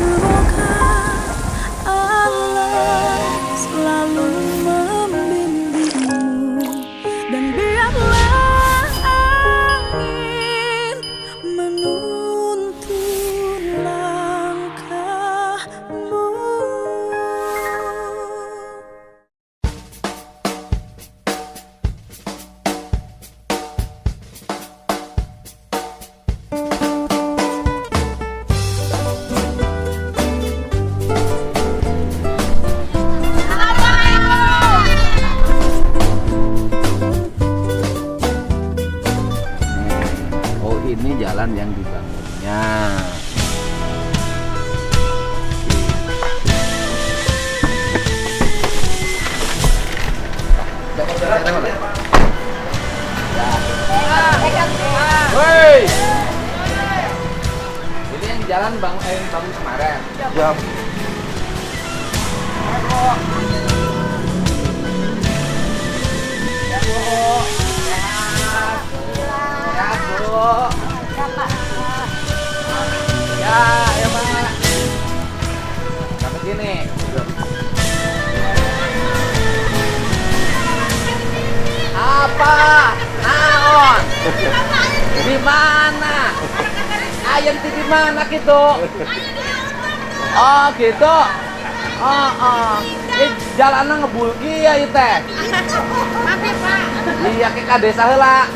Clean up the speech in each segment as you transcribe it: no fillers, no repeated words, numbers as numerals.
Semoga Allah selalu membimbingmu dan biarlah angin menuntun langkahmu. Oh, ini jalan yang dibangunnya. Woi, ini yang jalan bangun kemarin. Ya, Ya, Bu. Ya, ya, Pak. Sampai sini. Apa? Naon? Di mana? Ayam di mana gitu? Oh, gitu. Oh, oh. Ini jalanan ngebulgi ya itu teh. Maaf Pak. Iya, ke desa heula.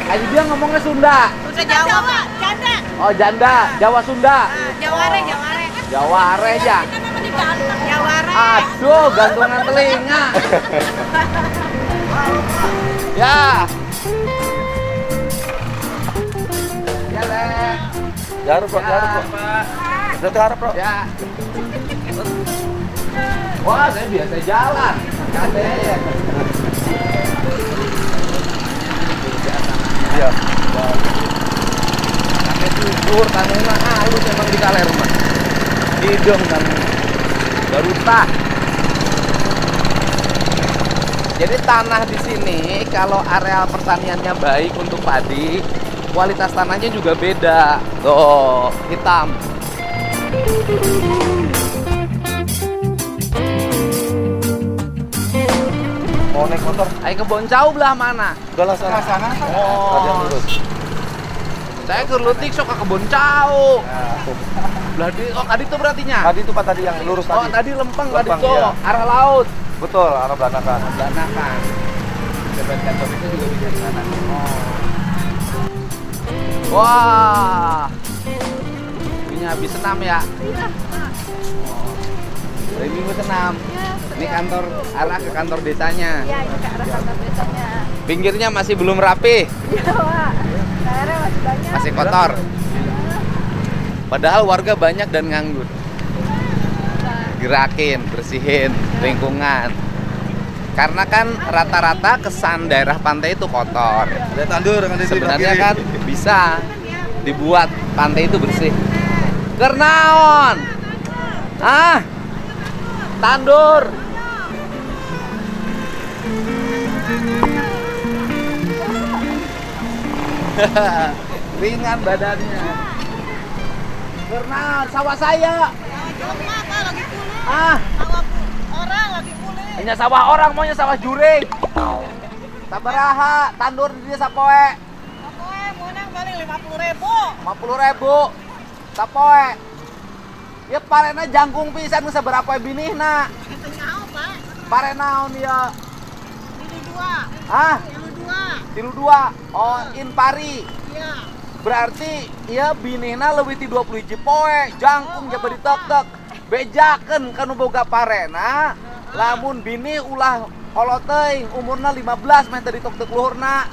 Ayo dia ngomongnya Sunda. Udah Jawa Pak. Janda. Oh, janda, Jawa Sunda. Jaware, Jaware. Jaware ya. Jaware. Aduh, gantungan telinga. Ya. Ya, Le. jaruk bro, jaruk bro. Pak. Udah harap bro. Ya. Wah, saya biasa jalan. Kade. Iya. Pakai subur, tanahnya halus emang di kaler rumah. Hidung dan garutah. Jadi tanah di sini kalau areal pertaniannya baik untuk padi, kualitas tanahnya juga beda. Tuh, hitam. Mau naik motor? Ayo ke Boncau belah mana? Udah lah sana. Tadi yang Oh, lurus. saya ke Lutik sok ke Boncau. Belah di, oh tadi itu berartinya? Tadi itu Pak tadi yang lurus Oh, tadi. tadi lempeng tadi Lempeng, tuh, iya. arah laut. Betul, arah belanakan. Belanakan. Debat kantor itu juga bisa di sana. Oh. Wah. Ini habis senam ya? Oh. Dari minggu senam. Ini kantor, arah ke kantor desanya. Iya, ini ke arah kantor desanya. Pinggirnya masih belum rapi, Iya Pak. Daerah masih banyak. masih kotor. Padahal warga banyak dan nganggur. Gerakin, bersihin lingkungan. Karena kan rata-rata kesan daerah pantai itu kotor. Ada tandur kan di Sebenarnya kan bisa dibuat pantai itu bersih. Kernaon? Ah, tandur. Ringan badannya. Kernaon? Sawah saya. Jauh Pak, lagi pulih. Ah, Sawah orang lagi pulih. hanya sawah orang, maunya sawah juring. Sabaraha, tandur di dia sapoe. Pokoknya menang paling 50.000. 50.000. Sapoe. Ya parena jangkung pisan geus sabaraha binihna. Itu nyaho Pak. Parenaon ya? Ini 2. Ah, Ini 2. tilu 2. Oh, in-pari. Iya. Berarti ya binihna leuwih ti 20 hiji poe, jangkung jaga ditek-tek. Bejakeun kanu boga parena. Lamun bini ulah kolot teuing, umurna 15 meh teu ditek-tek luhurna.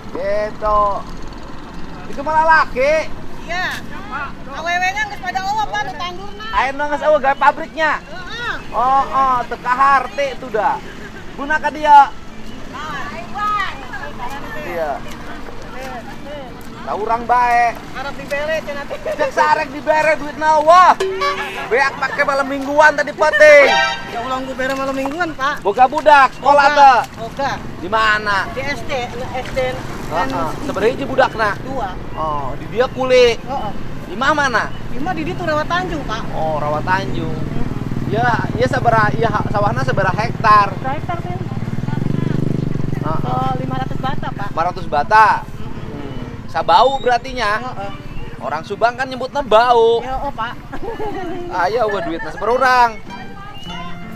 Gitu. Itu malah laki. Iya. Awewe-nya geus pada eueuh Pak nu tandurna. Ayeuna geus eueuh gawe pabriknya. Heeh. Oh, teu kaharti itu dah. Guna ka dia. Iya. Tah urang bae. Harap dibere cenah teh. Cek sarek dibere duitna wah. Beak make malam mingguan tadi penting. Ya ulang gue bere malam mingguan Pak. Boga budak sekolah teh. Oke. Di mana? Di SD, SD Heeh. Sabaraha hiji budakna? 2. Oh, di dia kuli. Heeh. Di mana? Lima di ditu Rawa Tanjung, Pak. Oh, Rawa Tanjung. Ya, iya sabaraha ieu sawahna sabaraha hektar? Hektar kan. Heeh. 500 bata, Pak. 500 bata. Sabau berartinya. Heeh. Orang Subang kan nyebutnya bau. Ya, oh, Pak. Ayo gua duitnya seberurang.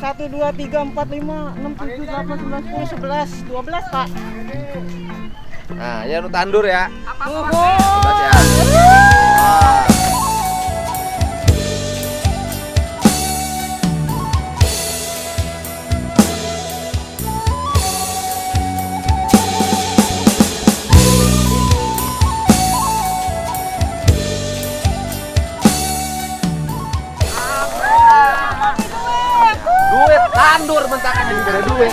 1 2 3 4 5 6 7 8 9 10 11 12, Pak. Nah, ya nu tandur ya. Tuh. Bebas ya. Ah. Duit tandur bentakan jadi gak ada duit.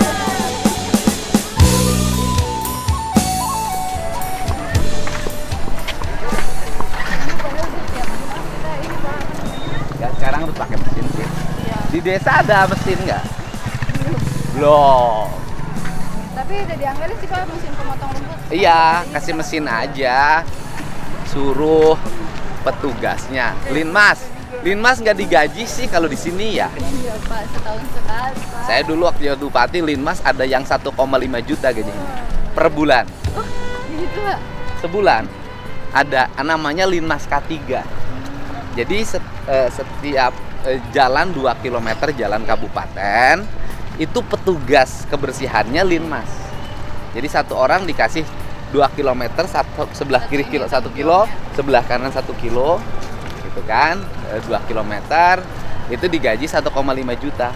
Ya sekarang harus pakai mesin sih. Di desa ada mesin nggak? Belum. Tapi udah dianggarin sih Pak mesin pemotong rumput. Iya, kasih mesin aja. Suruh petugasnya. Linmas nggak digaji sih kalau di sini ya. Iya Pak, setahun sekali Pak. Saya dulu waktu jadi bupati Linmas ada yang 1,5 juta gajinya per bulan. Oh, gitu Pak. Sebulan ada namanya Linmas K3. Jadi setiap jalan 2 km jalan kabupaten itu petugas kebersihannya Linmas. Jadi satu orang dikasih 2 km sebelah kiri kilo 1 kilo, sebelah kanan 1 kilo. Gitu kan, 2 km itu digaji 1,5 juta.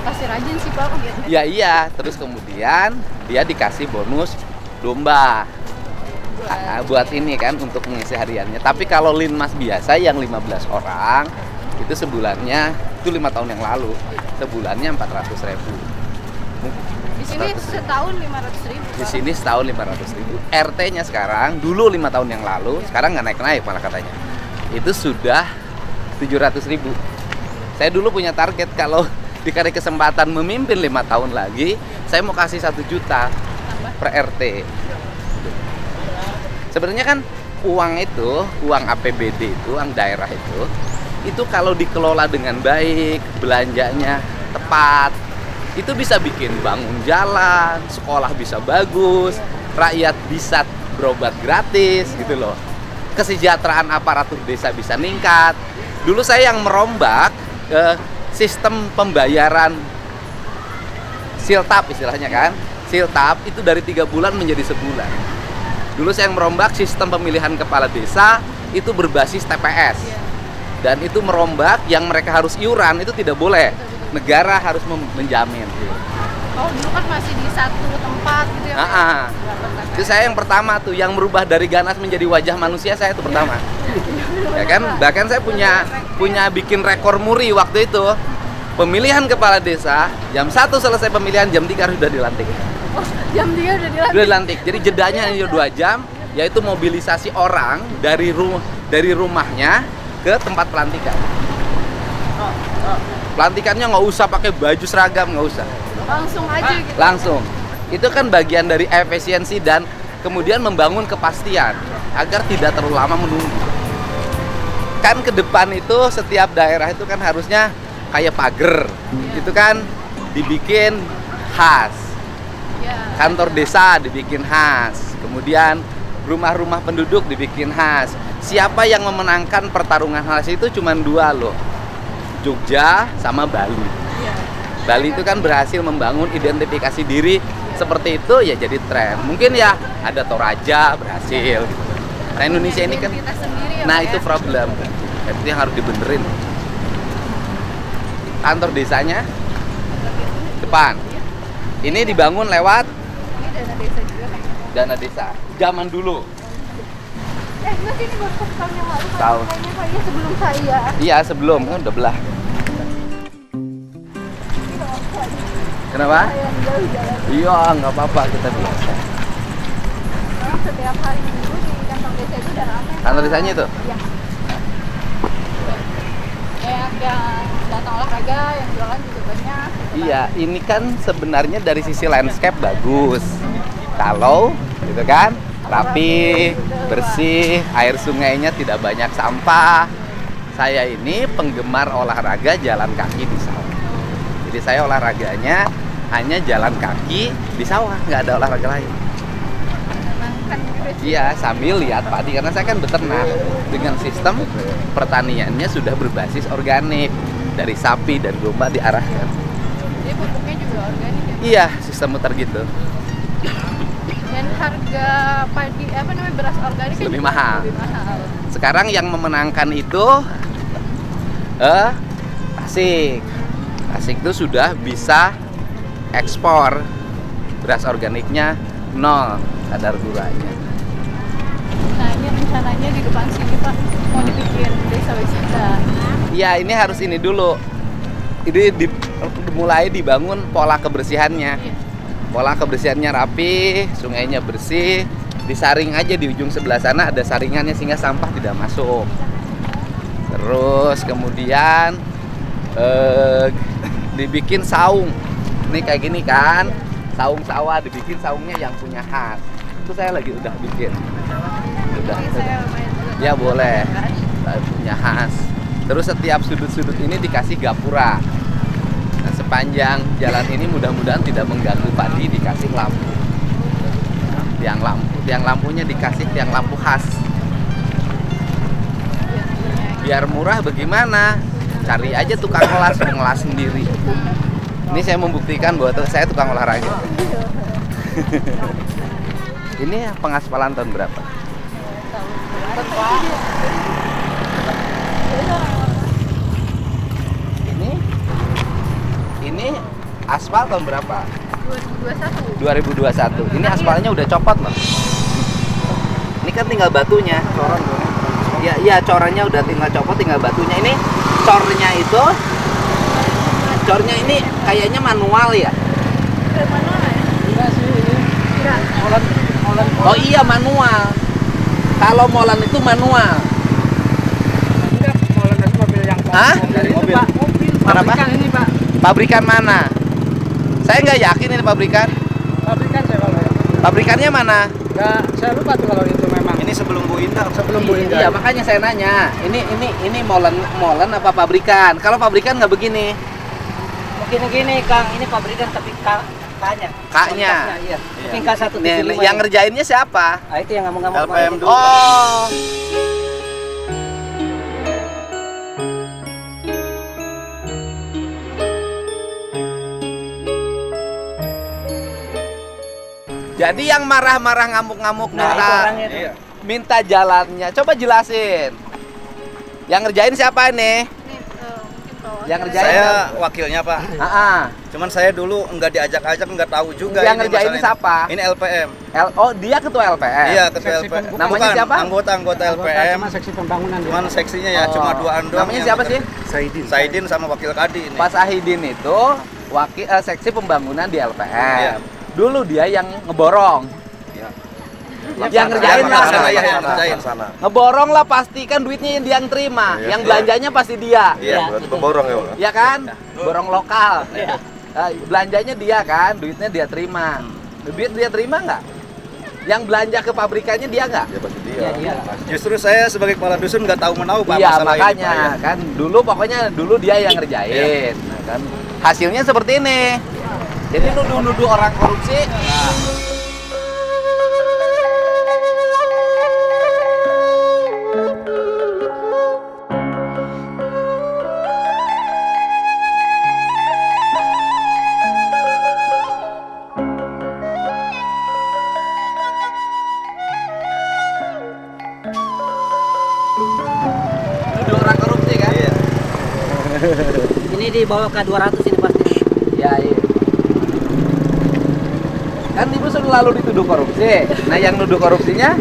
Pasti rajin sih Pak gitu. Ya iya, terus kemudian dia dikasih bonus domba. Buat ini kan untuk mengisi hariannya. Tapi kalau Linmas biasa yang 15 orang itu sebulannya itu 5 tahun yang lalu sebulannya 400.000. Di sini setahun 500.000. Di sini setahun 500.000. RT-nya sekarang dulu 5 tahun yang lalu, sekarang nggak naik-naik malah katanya. Itu sudah 700.000. Saya dulu punya target kalau dikasih kesempatan memimpin 5 tahun lagi, saya mau kasih 1 juta per RT. Sebenarnya kan uang itu, uang APBD itu, uang daerah itu kalau dikelola dengan baik, belanjanya tepat, itu bisa bikin bangun jalan, sekolah bisa bagus, rakyat bisa berobat gratis gitu loh. Kesejahteraan aparatur desa bisa meningkat. Dulu saya yang merombak sistem pembayaran siltap istilahnya kan. Siltap itu dari 3 bulan menjadi sebulan. Dulu saya yang merombak sistem pemilihan kepala desa itu berbasis TPS. Dan itu merombak yang mereka harus iuran itu tidak boleh. Negara harus menjamin. Oh, dulu kan masih di satu tempat gitu ya Pak. Itu saya yang pertama tuh yang merubah dari ganas menjadi wajah manusia, saya itu pertama. Ya kan? Bahkan saya punya bikin rekor muri waktu itu. Pemilihan kepala desa, jam 1 selesai pemilihan, jam 3 sudah dilantik. Oh, jam 3 udah dilantik. Udah dilantik. Jadi jedanya hanya 2 jam, yaitu mobilisasi orang dari rumahnya ke tempat pelantikan. Pelantikannya nggak usah pakai baju seragam, nggak usah. Langsung aja gitu. Langsung. Itu kan bagian dari efisiensi dan kemudian membangun kepastian agar tidak terlalu lama menunggu. Kan ke depan itu setiap daerah itu kan harusnya kayak pagar, itu kan dibikin khas. Kantor desa dibikin khas, kemudian rumah-rumah penduduk dibikin khas. Siapa yang memenangkan pertarungan khas itu cuma 2 loh, Jogja sama Bali. Bali itu kan berhasil membangun identifikasi diri seperti itu, ya jadi tren. Mungkin ya ada Toraja berhasil gitu. Nah Indonesia ini kan, Identitas sendiri ya, nah Pak, itu ya? problem, itu yang harus dibenerin. Kantor desanya depan, ini dibangun lewat Ini dana desa juga kan. dana desa zaman dulu. Enggak sih, ini baru tahun yang lalu Pak. Tahun. Kayaknya Pak, iya sebelum saya. Iya sebelum kan udah belah. Kenapa? Yang jauh jalan. Iya nggak apa-apa, kita biasa. Orang setiap hari minggu di kantong desa itu udah ramai. Kantor desanya itu? Iya. Kayak yang datang olahraga, yang jualan juga banyak. gitu kan. Iya, ini kan sebenarnya dari sisi landscape bagus. Kalau gitu kan, rapi, bersih, air sungainya tidak banyak sampah. Saya ini penggemar olahraga jalan kaki di sawah. Jadi saya olahraganya hanya jalan kaki di sawah, nggak ada olahraga lain. Iya, sambil lihat padi karena saya kan beternak dengan sistem pertaniannya sudah berbasis organik dari sapi dan domba diarahkan. Jadi pupuknya juga organik ya? Iya, sistem muter gitu. Dan harga padi beras organik kan Lebih juga mahal. Lebih mahal. Sekarang yang memenangkan itu Tasik. Tasik itu sudah bisa ekspor beras organiknya 0 kadar gulanya. Nah ini rencananya di depan sini Pak mau dibikin desa wisata. Iya, ini harus ini dulu. Ini mulai dibangun pola kebersihannya. Iya. Pola kebersihannya rapi, sungainya bersih. Disaring aja di ujung sebelah sana ada saringannya sehingga sampah tidak masuk. Terus kemudian dibikin saung. Ini kayak gini kan, saung sawah, dibikin saungnya yang punya khas. Itu saya lagi udah bikin. Udah. Jadi saya main juga. Ya boleh. Punya khas. Terus setiap sudut-sudut ini dikasih gapura. Nah, sepanjang jalan ini mudah-mudahan tidak mengganggu padi, dikasih lampu. Tiang lampunya dikasih tiang lampu khas. Biar murah bagaimana? Cari aja tukang ngelas, ngelas sendiri. Ini saya membuktikan bahwa saya tukang olahraga. Ini pengaspalan tahun berapa? Ini aspal tahun berapa? 2021. Ini aspalnya udah copot loh. Ini kan tinggal batunya. Iya, corannya udah tinggal copot, tinggal batunya. Ini cornya ini kayaknya manual ya. Oh iya, manual. Kalau molen itu manual. Hah? Mobil. Kenapa? Ini Pak. Pabrikan mana? Saya nggak yakin ini pabrikan. Pabrikan saya kalau ya. Pabrikannya mana? Nggak, saya lupa tuh kalau itu memang. Ini sebelum Bu Indah. Sebelum Bu Indah. Iya, makanya saya nanya. Ini molen apa pabrikan? Kalau pabrikan nggak begini. Mungkin gini Kang, ini pabrikan tapi kaknya. Kaknya. Iya. Mungkin K1 Nih, yang ngerjainnya siapa? Ah, itu yang ngamuk-ngamuk. LPM dulu. Oh. Jadi yang marah-marah ngamuk-ngamuk Nah, itu orangnya tuh. Iya. minta jalannya. Coba jelasin. Yang ngerjain siapa ini? Mungkin Yang ngerjain Saya wakilnya Pak. Cuman saya dulu nggak diajak-ajak, nggak tahu juga. Yang ini ngerjain masalah siapa? Ini LPM. Oh, dia ketua LPM. Iya, ketua Seksi LPM. Namanya Bukan, siapa? Anggota LPM. Cuma seksi pembangunan. Cuman seksinya ya Oh. cuma 2-an doang. Namanya yang siapa bekerja. sih? Saidin sama wakil Kadi ini. Pak Sahidin itu wakil seksi pembangunan di LPM. Iya. Dulu dia yang ngeborong. Iya. Yang ngerjain Yang lah. ngerjain, iya, yang ngerjain. Ngeborong lah pasti kan duitnya dia yang terima. Iya. Yang belanjanya pasti dia. Iya, Iya. pemborong ya, Pak. Iya kan? Borong lokal. Iya. Belanjanya dia kan, duitnya dia terima. Duit dia terima nggak? Yang belanja ke pabrikannya dia nggak? Ya pasti dia. Iya, iya. Justru saya sebagai kepala dusun nggak tahu menahu Pak Iya, masalah makanya ini Pak, ya. kan dulu dia yang ngerjain. Nah, kan hasilnya seperti ini. Jadi nuduh-nuduh orang korupsi. Nuduh orang korupsi kan? Iya. Ini di bawah K200 ini pasti. Ya, iya. Kan ibu selalu dituduh korupsi. Nah, yang nuduh korupsinya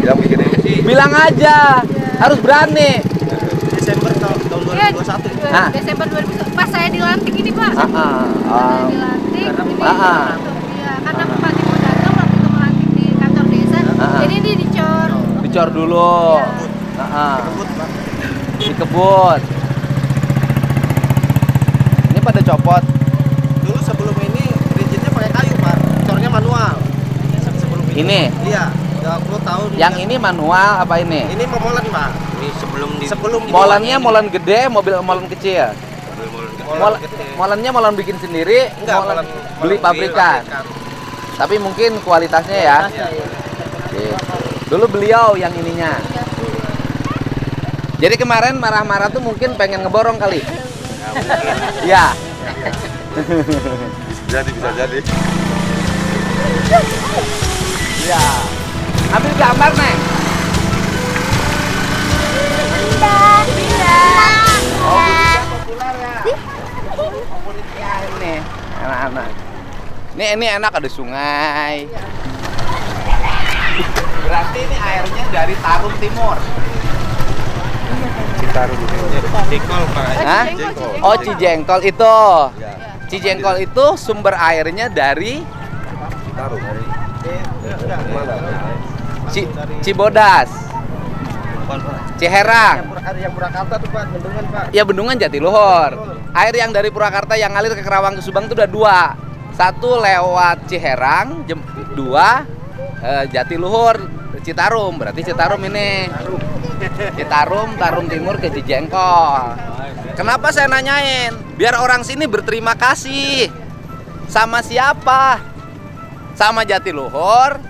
Yang bikin ini sih. bilang aja, harus berani. Desember tahun Iya, 2021. Ah. Desember 2000 pas saya dilantik ini Pak. Ah, Saya dilantik ini Ah. ya, karena Bupati mau datang waktu itu melantik di kantor desa. Ah. Jadi ini dicor. Dicor dulu. Dikebut. Ini pada copot. Dulu sebelum ini rigidnya pakai kayu Pak. Cornya manual. Sebelum Ini. Iya. 30 tahun. Yang ini manual apa ini? Ini molen, Pak. Ini sebelum Molennya molen gede, molen kecil. molen gede. Molennya molen bikin sendiri, Enggak, molen molen beli pabrikan. Tapi mungkin kualitasnya ya. Gitu. Dulu beliau yang ininya. Jadi kemarin marah-marah tuh mungkin pengen ngeborong kali. Ya. Bisa jadi. Ya. Ambil gambar, Neng. Oh, populer ya. Favoritnya ini anak-anak. Ini enak, ada sungai. Berarti ini airnya dari Tarum Timur. Jengkol, Pak. Hah? Oh, Cijengkol itu. Cijengkol itu sumber airnya dari Cibodas, Ciherang. Yang Purwakarta tuh, Pak, Bendungan, Pak. Ya Bendungan Jatiluhur. Air yang dari Purwakarta yang ngalir ke Kerawang ke Subang itu udah dua. Satu lewat Ciherang, dua Jatiluhur, Citarum. Berarti Citarum ini. Citarum, Tarum Timur ke Cijengkol. Kenapa saya nanyain? Biar orang sini berterima kasih. Sama siapa? Sama Jatiluhur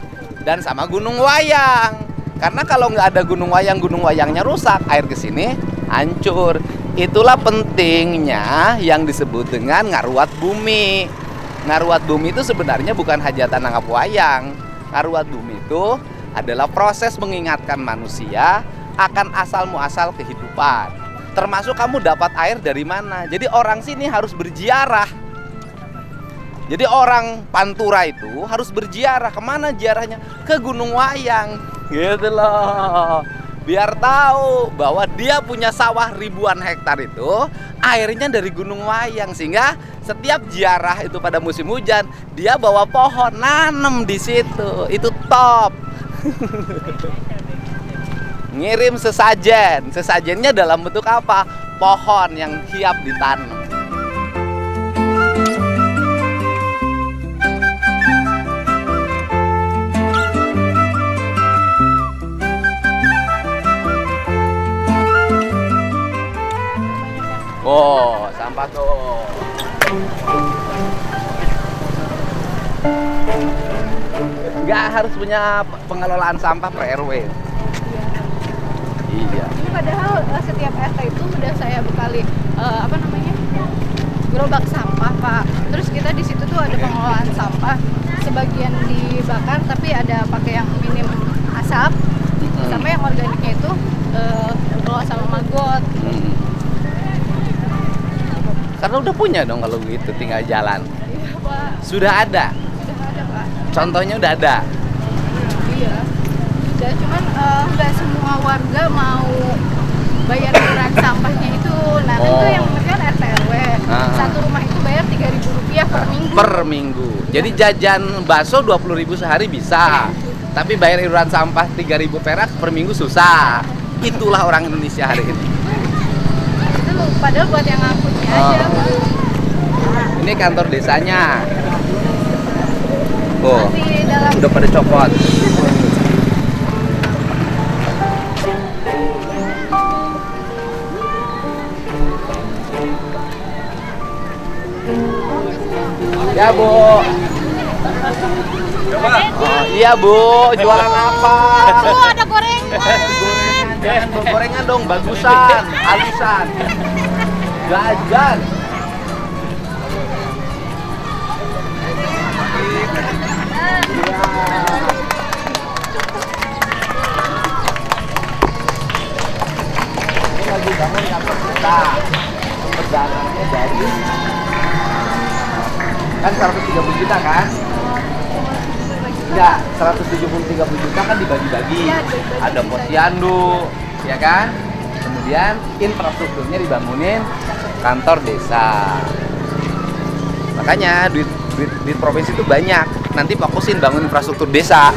dan sama Gunung Wayang. Karena kalau nggak ada Gunung Wayangnya rusak, air ke sini hancur. Itulah pentingnya yang disebut dengan ngaruat bumi. Ngaruat bumi itu sebenarnya bukan hajatan nanggap wayang. Ngaruat bumi itu adalah proses mengingatkan manusia akan asal muasal kehidupan. Termasuk kamu dapat air dari mana. Jadi orang sini harus berziarah. Jadi orang Pantura itu harus berziarah. Kemana ziarahnya? Ke Gunung Wayang. Gitu loh. Biar tahu bahwa dia punya sawah ribuan hektar itu airnya dari Gunung Wayang. Sehingga setiap ziarah itu pada musim hujan, dia bawa pohon, nanem di situ. Itu top. Ngirim sesajen. Sesajennya dalam bentuk apa? Pohon yang siap ditanam. Oh, sampah tuh. Nggak harus punya pengelolaan sampah per RW. Iya. Ini padahal setiap RT itu udah saya bekali gerobak sampah, Pak. Terus kita di situ tuh ada pengelolaan sampah. Sebagian dibakar tapi ada pakai yang minim asap. Sama yang organiknya itu dikelola sama Maggot. Karena udah punya dong kalau begitu, tinggal jalan. Iya, Pak. Sudah ada. Sudah ada, Pak. Contohnya udah ada. Iya. Udah, cuman nggak semua warga mau bayar iuran sampahnya itu. Nah, itu yang penting RT RW. Satu rumah itu bayar Rp3.000 per minggu. Per minggu. Jadi jajan bakso 20.000 sehari bisa. Tapi bayar iuran sampah 3.000 perak per minggu susah. Itulah orang Indonesia hari ini. Itu padahal buat yang ngangkutnya aja, Pak. Ini kantor desanya. Oh, Masih dalam udah pada copot. Ya, Bu. Oh, iya, Bu. Jualan apa? ada gorengan. Jangan gorengan dong, bagusan, halusan. Jajan. Ini lagi bangun kantor kita. Perdananya dari kan 130 juta kan? Enggak, 130 juta kan dibagi-bagi. Ada posyandu, ya kan? Kemudian infrastrukturnya dibangunin kantor desa. Makanya duit provinsi itu banyak. Nanti fokusin bangun infrastruktur desa.